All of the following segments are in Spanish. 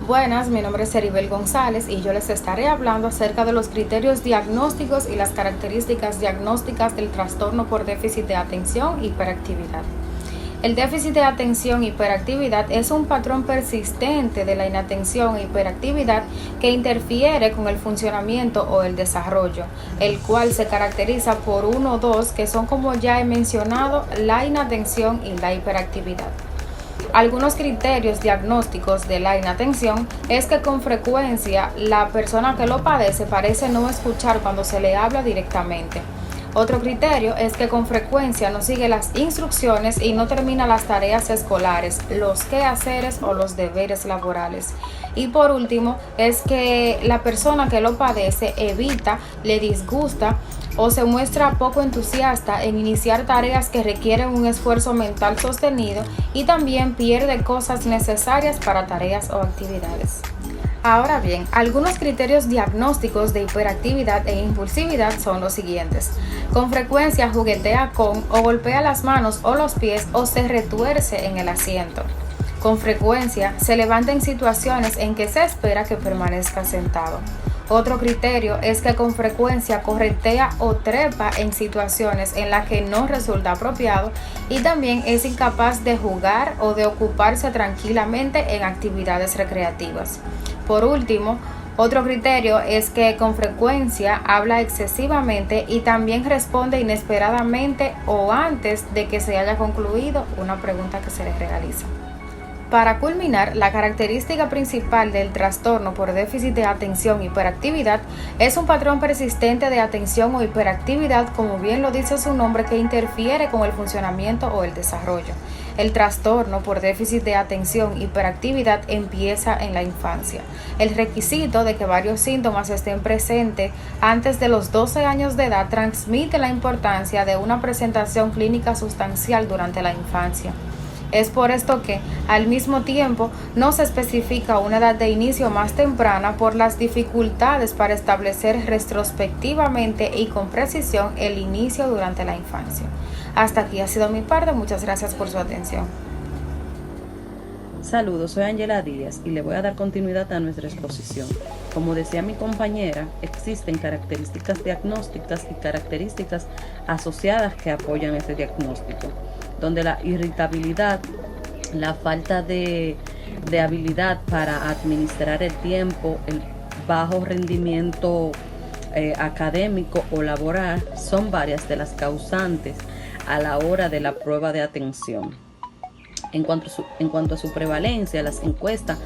Buenas, mi nombre es Eribel González y yo les estaré hablando acerca de los criterios diagnósticos y las características diagnósticas del trastorno por déficit de atención e hiperactividad. El déficit de atención e hiperactividad es un patrón persistente de la inatención e hiperactividad que interfiere con el funcionamiento o el desarrollo, el cual se caracteriza por uno o dos que son, como ya he mencionado, la inatención y la hiperactividad. Algunos criterios diagnósticos de la inatención es que con frecuencia la persona que lo padece parece no escuchar cuando se le habla directamente. Otro criterio es que con frecuencia no sigue las instrucciones y no termina las tareas escolares, los quehaceres o los deberes laborales. Y por último, es que la persona que lo padece evita, le disgusta o se muestra poco entusiasta en iniciar tareas que requieren un esfuerzo mental sostenido y también pierde cosas necesarias para tareas o actividades. Ahora bien, algunos criterios diagnósticos de hiperactividad e impulsividad son los siguientes. Con frecuencia juguetea con o golpea las manos o los pies o se retuerce en el asiento. Con frecuencia se levanta en situaciones en que se espera que permanezca sentado. Otro criterio es que con frecuencia corretea o trepa en situaciones en las que no resulta apropiado y también es incapaz de jugar o de ocuparse tranquilamente en actividades recreativas. Por último, otro criterio es que con frecuencia habla excesivamente y también responde inesperadamente o antes de que se haya concluido una pregunta que se le realiza. Para culminar, la característica principal del trastorno por déficit de atención e hiperactividad es un patrón persistente de atención o hiperactividad, como bien lo dice su nombre, que interfiere con el funcionamiento o el desarrollo. El trastorno por déficit de atención e hiperactividad empieza en la infancia. El requisito de que varios síntomas estén presentes antes de los 12 años de edad transmite la importancia de una presentación clínica sustancial durante la infancia. Es por esto que, al mismo tiempo, no se especifica una edad de inicio más temprana por las dificultades para establecer retrospectivamente y con precisión el inicio durante la infancia. Hasta aquí ha sido mi parte, muchas gracias por su atención. Saludos, soy Angela Díaz y le voy a dar continuidad a nuestra exposición. Como decía mi compañera, existen características diagnósticas y características asociadas que apoyan ese diagnóstico, donde la irritabilidad, la falta de habilidad para administrar el tiempo, el bajo rendimiento académico o laboral son varias de las causantes a la hora de la prueba de atención. En cuanto a su prevalencia, las encuestas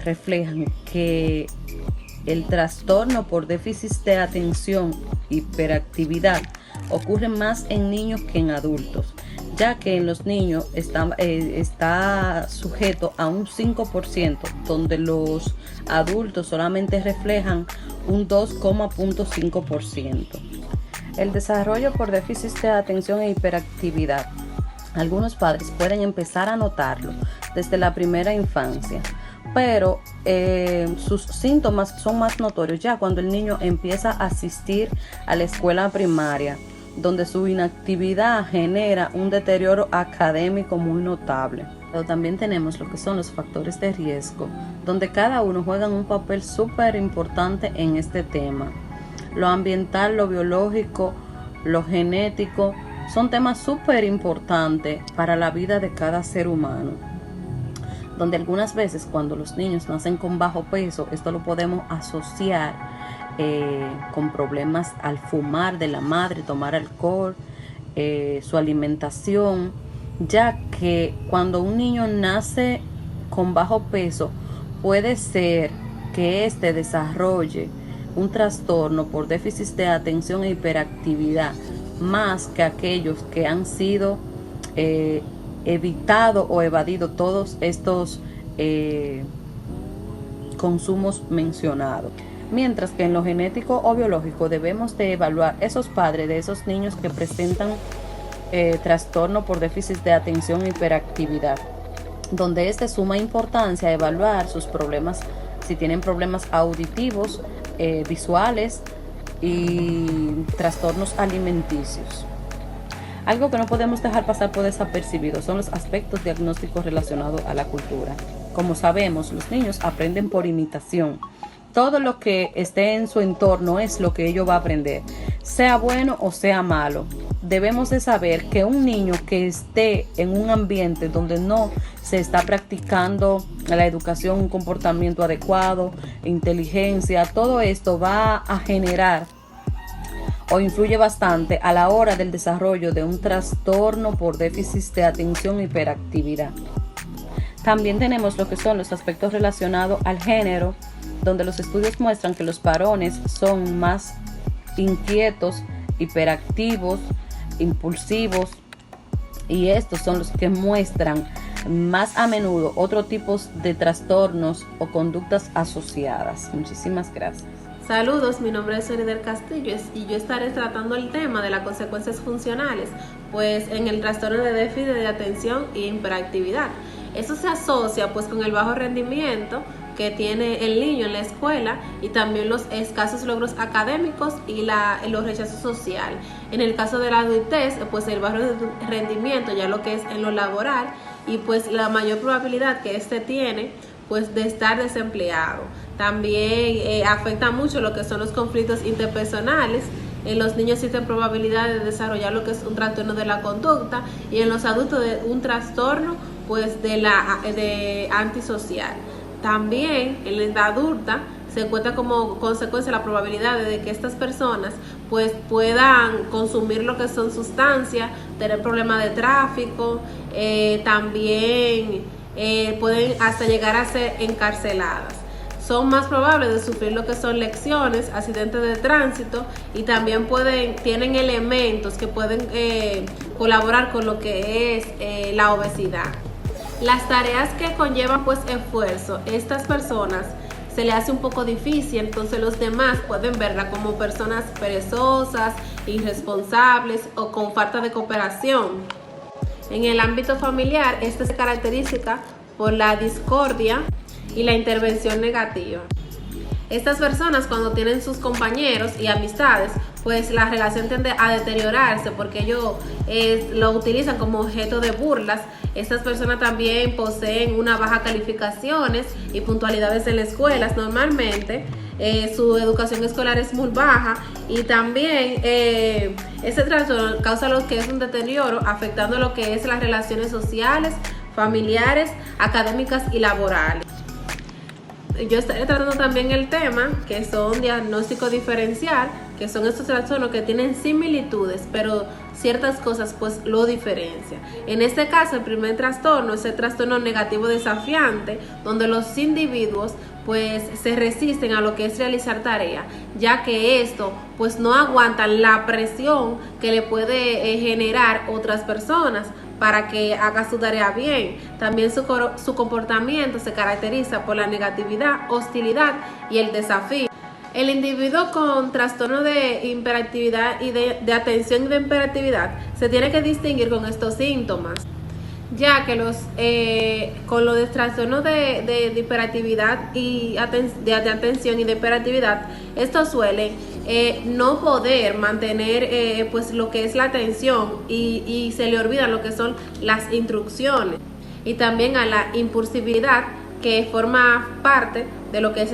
reflejan que el trastorno por déficit de atención, hiperactividad, ocurre más en niños que en adultos, ya que en los niños está sujeto a un 5%, donde los adultos solamente reflejan un 2,5%. El desarrollo por déficit de atención e hiperactividad. Algunos padres pueden empezar a notarlo desde la primera infancia, pero sus síntomas son más notorios ya cuando el niño empieza a asistir a la escuela primaria, donde su inactividad genera un deterioro académico muy notable. Pero también tenemos lo que son los factores de riesgo, donde cada uno juega un papel súper importante en este tema. Lo ambiental, lo biológico, lo genético, son temas súper importantes para la vida de cada ser humano, donde algunas veces cuando los niños nacen con bajo peso, esto lo podemos asociar con problemas al fumar de la madre, tomar alcohol, su alimentación, ya que cuando un niño nace con bajo peso, puede ser que éste desarrolle un trastorno por déficit de atención e hiperactividad, más que aquellos que han sido evitado o evadido todos estos consumos mencionados. Mientras que en lo genético o biológico debemos de evaluar esos padres de esos niños que presentan trastorno por déficit de atención e hiperactividad, donde es de suma importancia evaluar sus problemas, si tienen problemas auditivos, visuales y trastornos alimenticios. Algo que no podemos dejar pasar por desapercibido son los aspectos diagnósticos relacionados a la cultura. como sabemos, los niños aprenden por imitación. Todo lo que esté en su entorno es lo que ellos va a aprender, sea bueno o sea malo. Debemos de saber que un niño que esté en un ambiente donde no se está practicando la educación, un comportamiento adecuado, inteligencia, todo esto va a generar o influye bastante a la hora del desarrollo de un trastorno por déficit de atención e hiperactividad. También tenemos lo que son los aspectos relacionados al género, donde los estudios muestran que los varones son más inquietos, hiperactivos, impulsivos, y estos son los que muestran más a menudo otros tipos de trastornos o conductas asociadas. Muchísimas gracias. Saludos, mi nombre es Sonia del Castillo y yo estaré tratando el tema de las consecuencias funcionales, pues en el trastorno de déficit de atención y hiperactividad. Eso se asocia pues con el bajo rendimiento que tiene el niño en la escuela y también los escasos logros académicos y los rechazos social. En el caso de la adultez, pues el bajo rendimiento ya lo que es en lo laboral y pues la mayor probabilidad que tiene pues de estar desempleado. También afecta mucho lo que son los conflictos interpersonales. En los niños existen probabilidades de desarrollar lo que es un trastorno de la conducta y en los adultos de un trastorno pues de antisocial. También en la edad adulta se encuentra como consecuencia la probabilidad de que estas personas pues puedan consumir lo que son sustancias, tener problemas de tráfico, también pueden hasta llegar a ser encarceladas. Son más probables de sufrir lo que son lesiones, accidentes de tránsito y también tienen elementos que pueden colaborar con lo que es la obesidad. Las tareas que conllevan pues esfuerzo, estas personas se le hace un poco difícil, entonces los demás pueden verla como personas perezosas, irresponsables o con falta de cooperación. En el ámbito familiar, esta se caracteriza por la discordia y la intervención negativa. Estas personas cuando tienen sus compañeros y amistades, pues la relación tiende a deteriorarse porque ellos lo utilizan como objeto de burlas. Estas personas también poseen unas bajas calificaciones y puntualidades en las escuelas normalmente. Su educación escolar es muy baja y también este trastorno causa lo que es un deterioro afectando lo que es las relaciones sociales, familiares, académicas y laborales. Yo estaré tratando también el tema que son diagnóstico diferencial, que son estos trastornos que tienen similitudes, pero ciertas cosas pues lo diferencian. En este caso, el primer trastorno es el trastorno negativo desafiante, donde los individuos pues se resisten a lo que es realizar tarea, ya que esto pues no aguantan la presión que le puede generar otras personas para que haga su tarea bien. También su comportamiento se caracteriza por la negatividad, hostilidad y el desafío. El individuo con trastorno de hiperactividad y de atención y de hiperactividad se tiene que distinguir con estos síntomas, ya que con los trastornos de hiperactividad y de atención y de hiperactividad, estos suelen no poder mantener pues lo que es la atención y se le olvidan lo que son las instrucciones, y también a la impulsividad que forma parte de lo que es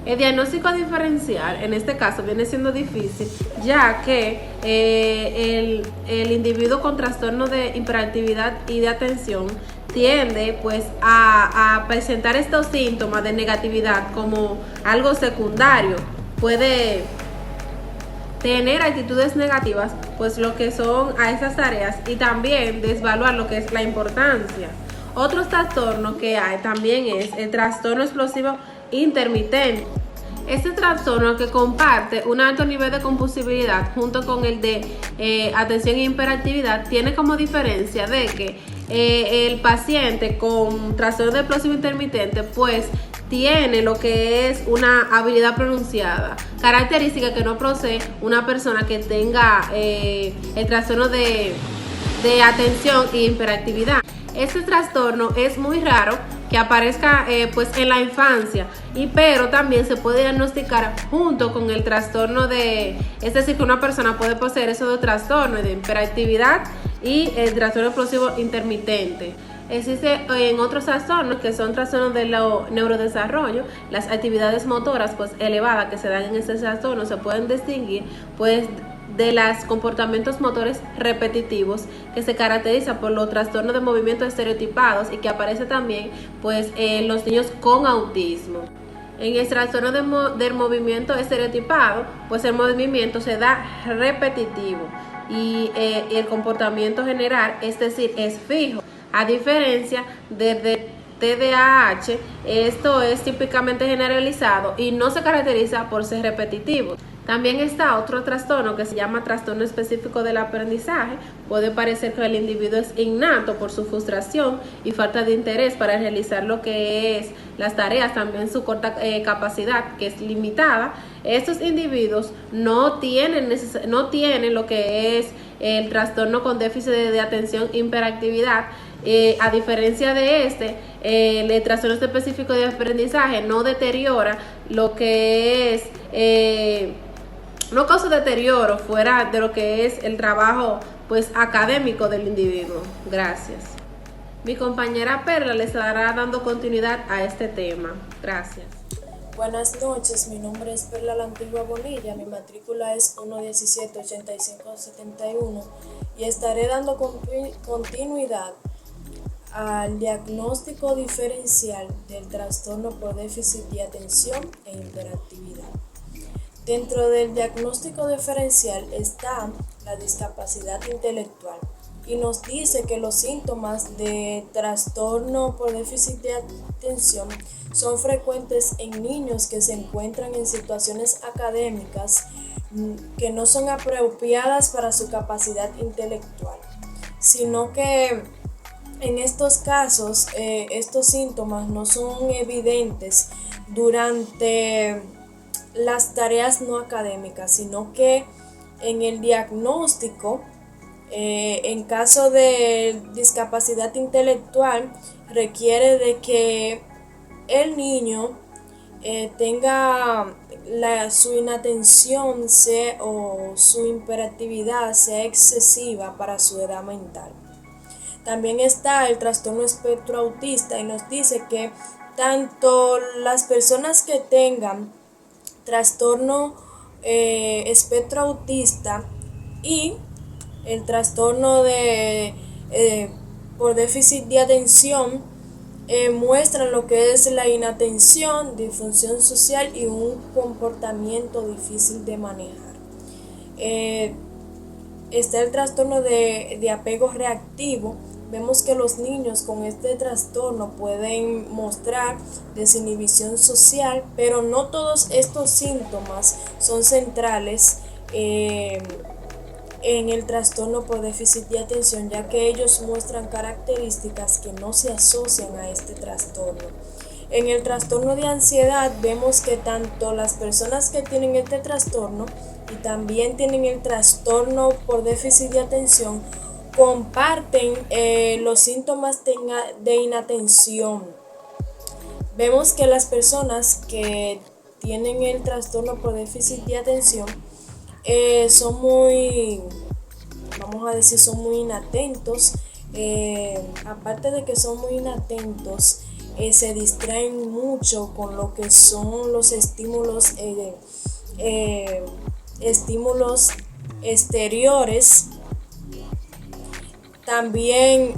el diagnóstico diferencial. En este caso viene siendo difícil, ya que el individuo con trastorno de hiperactividad y de atención tiende pues a presentar estos síntomas de negatividad como algo secundario. Puede tener actitudes negativas pues lo que son a esas tareas y también desvaluar lo que es la importancia. Otro trastorno que hay también es el trastorno explosivo intermitente. Este trastorno, que comparte un alto nivel de compulsividad junto con el de atención e hiperactividad, tiene como diferencia de que el paciente con trastorno de explosivo intermitente pues tiene lo que es una habilidad pronunciada, característica que no posee una persona que tenga el trastorno de atención e hiperactividad. Este trastorno es muy raro que aparezca pues en la infancia, pero también se puede diagnosticar junto con el trastorno es decir, que una persona puede poseer esos dos trastornos de hiperactividad y el trastorno explosivo intermitente. Existe en otros trastornos que son trastornos del neurodesarrollo, las actividades motoras pues elevadas que se dan en este trastorno se pueden distinguir pues de los comportamientos motores repetitivos que se caracterizan por los trastornos de movimiento estereotipados y que aparece también pues en los niños con autismo. En el trastorno del movimiento estereotipado, pues el movimiento se da repetitivo y el comportamiento general, es decir, es fijo. A diferencia de TDAH, esto es típicamente generalizado y no se caracteriza por ser repetitivo. También está otro trastorno que se llama trastorno específico del aprendizaje. Puede parecer que el individuo es innato por su frustración y falta de interés para realizar lo que es las tareas, también su corta capacidad, que es limitada. Estos individuos no tienen lo que es el trastorno con déficit de atención hiperactividad. A diferencia de el trastorno específico de aprendizaje no deteriora lo que es, no causa deterioro fuera de lo que es el trabajo pues académico del individuo. Gracias. Mi compañera Perla les estará dando continuidad a este tema. Gracias. Buenas noches, mi nombre es Perla La Antigua Bonilla, mi matrícula es 1178571 y estaré dando continuidad al diagnóstico diferencial del trastorno por déficit de atención e hiperactividad. Dentro del diagnóstico diferencial está la discapacidad intelectual y nos dice que los síntomas de trastorno por déficit de atención son frecuentes en niños que se encuentran en situaciones académicas que no son apropiadas para su capacidad intelectual, sino que en estos casos, estos síntomas no son evidentes durante las tareas no académicas, sino que en el diagnóstico, en caso de discapacidad intelectual, requiere de que el niño tenga su inatención o su hiperactividad sea excesiva para su edad mental. También está el trastorno espectro autista y nos dice que tanto las personas que tengan trastorno espectro autista y el trastorno por déficit de atención muestran lo que es la inatención, disfunción social y un comportamiento difícil de manejar. Está el trastorno de apego reactivo. Vemos que los niños con este trastorno pueden mostrar desinhibición social, pero no todos estos síntomas son centrales en el trastorno por déficit de atención, ya que ellos muestran características que no se asocian a este trastorno. En el trastorno de ansiedad vemos que tanto las personas que tienen este trastorno y también tienen el trastorno por déficit de atención comparten los síntomas de inatención. Vemos que las personas que tienen el trastorno por déficit de atención son muy inatentos. Aparte de que son muy inatentos, se distraen mucho con lo que son los estímulos exteriores. También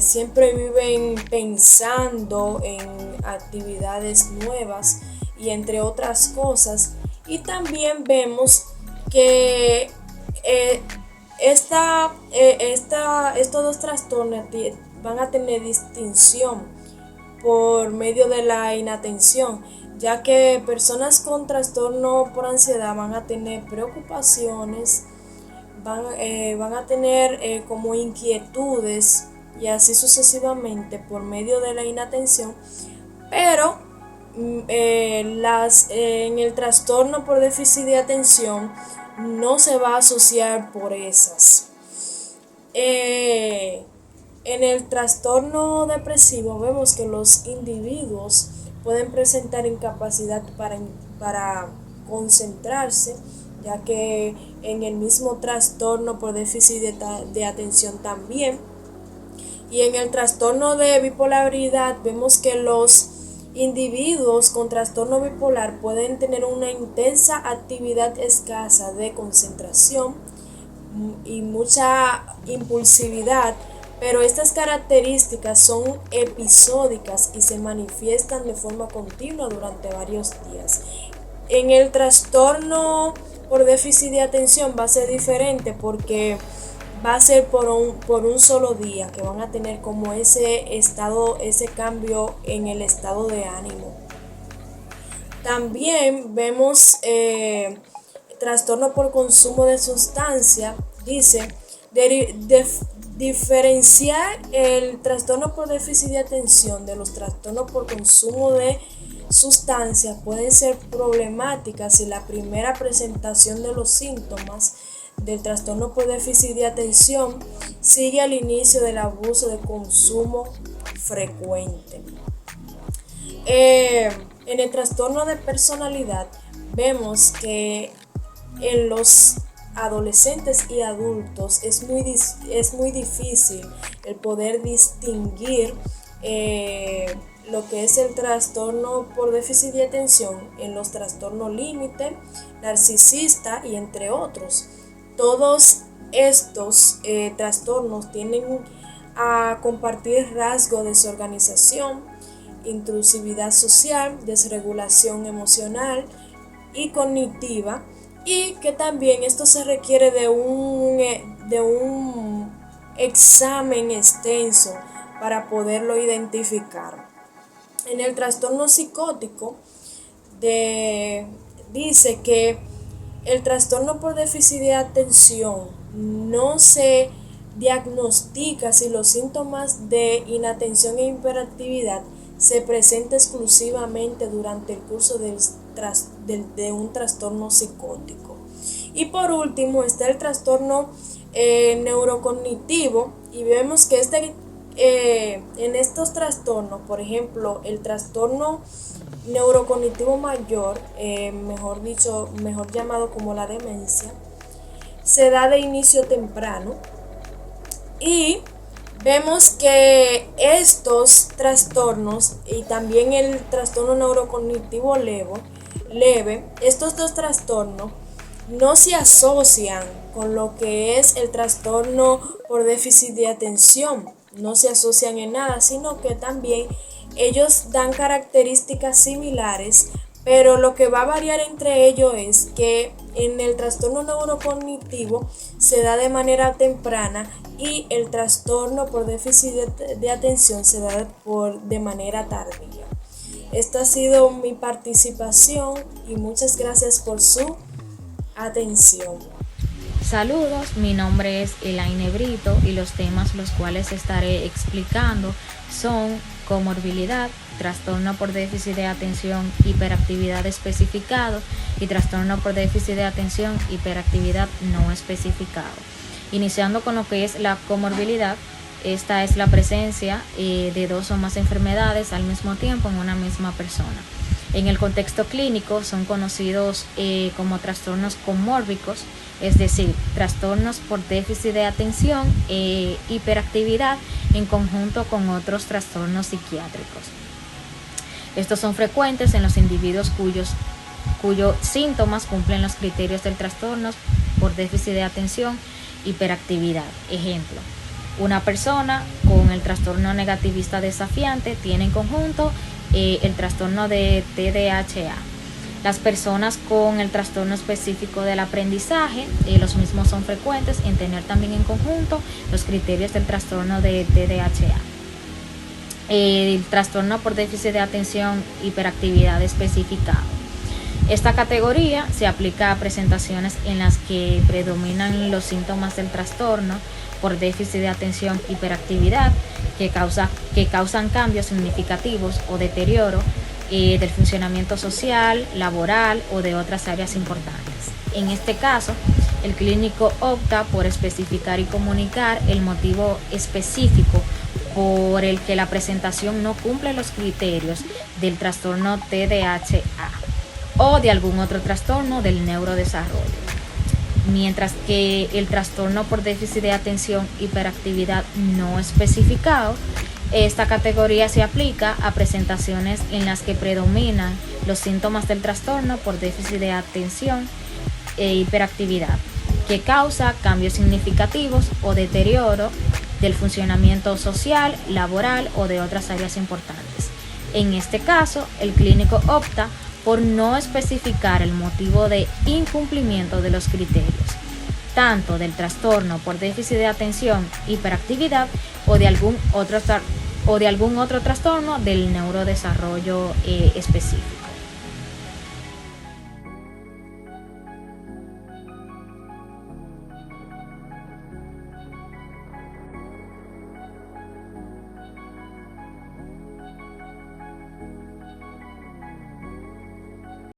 siempre viven pensando en actividades nuevas y entre otras cosas. Y también vemos que estos dos trastornos van a tener distinción por medio de la inatención, ya que personas con trastorno por ansiedad van a tener preocupaciones, van a tener como inquietudes y así sucesivamente por medio de la inatención, pero en el trastorno por déficit de atención no se va a asociar por esas. En el trastorno depresivo vemos que los individuos pueden presentar incapacidad para concentrarse, ya que en el mismo trastorno por déficit de atención también Y en el trastorno de bipolaridad vemos que los individuos con trastorno bipolar pueden tener una intensa actividad escasa de concentración y mucha impulsividad, pero estas características son episódicas y se manifiestan de forma continua durante varios días. En el trastorno por déficit de atención va a ser diferente porque va a ser por un solo día que van a tener como ese estado, ese cambio en el estado de ánimo. También vemos trastorno por consumo de sustancia. Dice, diferenciar el trastorno por déficit de atención de los trastornos por consumo de sustancias pueden ser problemáticas si la primera presentación de los síntomas del trastorno por déficit de atención sigue al inicio del abuso de consumo frecuente. En el trastorno de personalidad vemos que en los adolescentes y adultos es muy difícil el poder distinguir lo que es el trastorno por déficit de atención en los trastornos límite, narcisista y entre otros. Todos estos trastornos tienden a compartir rasgos de desorganización, intrusividad social, desregulación emocional y cognitiva, y que también esto se requiere de un examen extenso para poderlo identificar. En el trastorno psicótico dice que el trastorno por déficit de atención no se diagnostica si los síntomas de inatención e hiperactividad se presentan exclusivamente durante el curso de un trastorno psicótico. Y por último está el trastorno neurocognitivo, y vemos que en estos trastornos, por ejemplo, el trastorno neurocognitivo mayor, mejor llamado como la demencia, se da de inicio temprano, y vemos que estos trastornos y también el trastorno neurocognitivo leve, estos dos trastornos no se asocian con lo que es el trastorno por déficit de atención, no se asocian en nada, sino que también ellos dan características similares, pero lo que va a variar entre ellos es que en el trastorno neurocognitivo se da de manera temprana y el trastorno por déficit de atención se da de manera tardía. Esta ha sido mi participación y muchas gracias por su atención. Saludos, mi nombre es Elaine Brito y los temas los cuales estaré explicando son comorbilidad, trastorno por déficit de atención, hiperactividad especificado y trastorno por déficit de atención, hiperactividad no especificado. Iniciando con lo que es la comorbilidad, esta es la presencia de dos o más enfermedades al mismo tiempo en una misma persona. En el contexto clínico son conocidos como trastornos comórbicos, es decir, trastornos por déficit de atención e hiperactividad en conjunto con otros trastornos psiquiátricos. Estos son frecuentes en los individuos cuyos síntomas cumplen los criterios del trastorno por déficit de atención, hiperactividad. Ejemplo, una persona con el trastorno negativista desafiante tiene en conjunto el trastorno de TDAH. Las personas con el trastorno específico del aprendizaje, los mismos son frecuentes en tener también en conjunto los criterios del trastorno de TDAH. El trastorno por déficit de atención, hiperactividad especificado. Esta categoría se aplica a presentaciones en las que predominan los síntomas del trastorno por déficit de atención, hiperactividad, que causan cambios significativos o deterioro del funcionamiento social, laboral o de otras áreas importantes. En este caso, el clínico opta por especificar y comunicar el motivo específico por el que la presentación no cumple los criterios del trastorno TDAH o de algún otro trastorno del neurodesarrollo. mientras que el trastorno por déficit de atención hiperactividad no especificado, esta categoría se aplica a presentaciones en las que predominan los síntomas del trastorno por déficit de atención e hiperactividad, que causa cambios significativos o deterioro del funcionamiento social, laboral o de otras áreas importantes. En este caso, el clínico opta por no especificar el motivo de incumplimiento de los criterios, tanto del trastorno por déficit de atención, hiperactividad o de algún otro trastorno del neurodesarrollo específico.